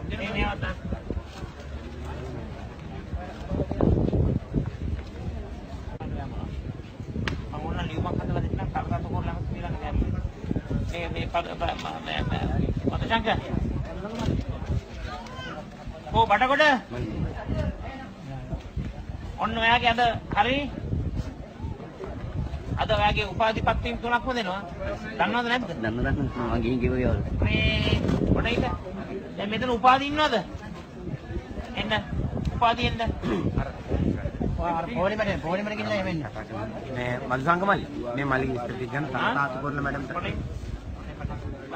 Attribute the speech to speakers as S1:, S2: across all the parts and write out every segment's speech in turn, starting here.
S1: මේ අවතා. අමුණ ලියුමක් හදලා දෙන්න කරකට කරලා ඊළඟ දැන්. මේ මතශංක. බඩගොඩ. ඔන්න ඔයාගේ අද හරි අද ඔයාගේ උපාධිපත්වීම් 3ක්ම දෙනවා. දන්නවද නැද්ද?
S2: දන්නවා මම ගිහින් කිව්වා.
S1: මේ කොටයිද? දැන් මෙතන උපාධි ඉන්නවද? එන්න. උපාධි එන්න. අර පොලිමරේ ගිහින් එන්න.
S3: මේ මල්සංග මල්ලි. මේ මල්ලි ඉස්පිරිත ගන්න තාතු කරලා මැඩම්ට.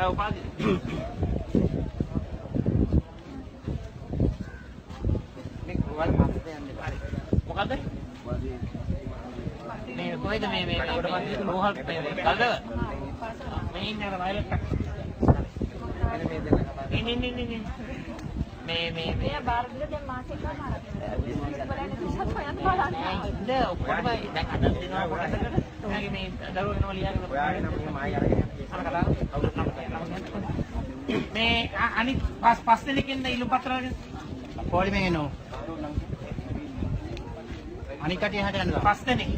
S1: උපාධි. මොකද්ද? මේ කොහෙද මේ ලෝහල් කල්ද? මේ ඉන්නේ අර වයලට් එක. මේ
S4: බාරදිල දැන් මාසෙක මාරක්.
S1: ඉන්න ඔක්කොම දැන් අද දිනවා කොටසකට ඔයාගේ මේ දරුවෝ වෙනවා ලියාගෙන
S3: ඔයාගෙන මේ මායි අරගෙන
S1: මේ අනිත් පස් දෙනෙක් ඉන්න ඉලු පත්‍ර වලින්
S2: පොලිමෙන් එනවා. අනික කටිය හැට යනවා.
S1: පස් දෙනෙක්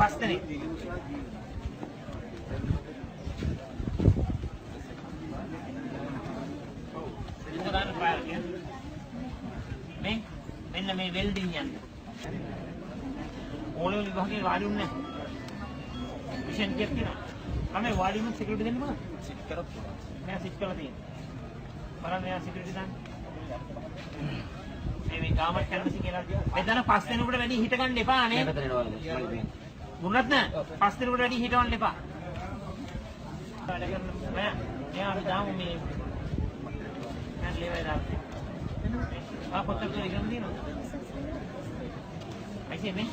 S1: මෙන්න මේ වෙල්ඩින් යන්න ඕලෙවල් විභාගයේ වාඩි වුණේ නැහැ. මිෂන් එකක් තියෙනවා. තමයි වාඩි වුණ සිකියුරිටි දෙන්න බලන්න. සිට් කරොත් මම සිට් කරලා තියෙනවා. බලන්න මෙයා සිකියුරිටි දාන්න. මේ ගාමක් කැලමසි කියලා. මෙතන පස් දෙනෙකුට වැඩි හිට ගන්න එපා නේ. මුන්නත් නෑ. පස් දෙනෙකුට වැඩි හිටවන්න එපා. වැඩ කරන මෙයා අපි දාමු මේ මම ලේවයි දාන්නේ. පොතක් ඉගෙන දිනනවා. ඇයි මේ?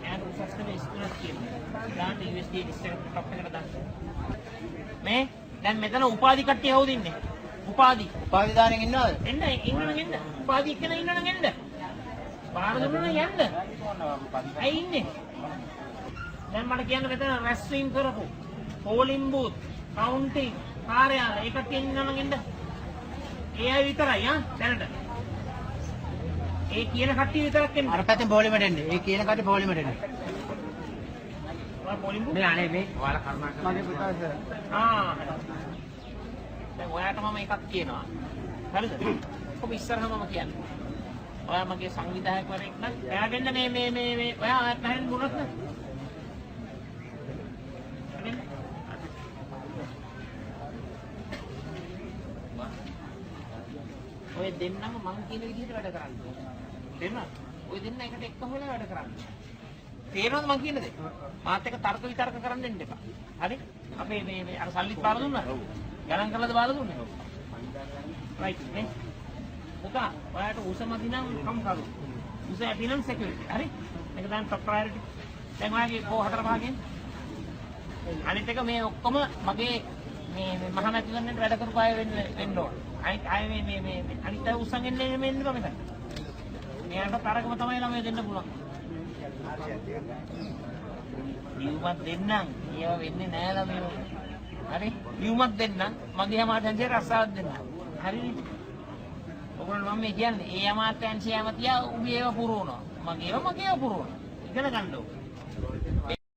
S1: යාට උසස්කම ඉස්කෝලේ තියෙනවා. ගාන්න USD ඩිස්ට්‍රික්ට් ටොප් එකට දාන්න. මේ දැන් මෙතන උපාධි කට්ටිය හවුද ඉන්නේ? උපාධි
S2: දානෙන් ඉන්නවද?
S1: එන්න ඉන්නවනම් එන්න. උපාධි එක්කන ඉන්නවනම් එන්න. බාර දුන්නා නම් යන්න. ඇයි ඉන්නේ? දැන් මට කියන්න මෙතන රැස්වීම් කරපො. පෝලිං බූත්, කවුන්ටිං, කාර්යාලය ඒ කට්ටිය ඉන්නවනම් එන්න. ඒ අය විතරයි දැනට. ඒ කියන කට්ටිය විතරක් එන්න.
S2: අර පැත්තෙන් පොලිමට එන්නේ. ඒ කියන කට්ටිය පොලිමට එන්නේ.
S1: ඔයා පෝලිං බූත්
S3: මේ අනේ මේ ඔයාලා කරුණාකරලා මගේ පුතා
S1: දැන් ඔයාට මම එකක් කියනවා. හරිද? ඔබ ඉස්සරහම මම කියන්නේ. ඔයා මගේ සංවිධායකවරයෙක් නම් එයාට එන්න මේ ඔයා ආයෙත් නැහෙන් මොනවද? ඔය දෙන්නම මං කියන විදිහට වැඩ කරන්නේ. තේරුණාද? ඔය දෙන්න එකට එක්ක හොයලා වැඩ කරන්නේ. තේරෙනවද මං කියන දේ? මාත් එක්ක තර්ක විතර්ක කරන්න දෙන්න එපා. හරි? අපේ මේ අර සල්ලිත් බාර දුන්නා. ගණන් කරලාද බාර දුන්නේ? රයිට් නේ. පුතා, ඔයාට උසමදි නම් කම් කරු. උස ඇති නම් සිකියුරිටි. හරි? මේක දැන් টপ ප්‍රයොරිටි. දැන් ඔයාගේ කෝ හතර භාගයෙන් අනිත් එක මේ ඔක්කොම මගේ මේ මහමැති වෙන්නට වැඩ කරපු අය වෙන්න ඕන. අය මේ අනිත් අය උස්සන් එන්නේ මෙන්න මෙතන. මෙයාට තරකම තමයි ළමයි දෙන්න පුළුවන්. ලියුමක් දෙන්නම්. ඒව වෙන්නේ නෑ ළමයෝ. හරි? ලියුමක් දෙන්නම්. මගේ අමාත්‍යාංශයට රස්සාවක් දෙන්නම්. හරිනේ? ඔයගොල්ලෝ මම මේ කියන්නේ ඒ අමාත්‍යාංශය ඇමතියා උගේ ඒවා පුරවනවා. මගේ ඒවා පුරවනවා. ඉගෙන ගන්න ඕනේ.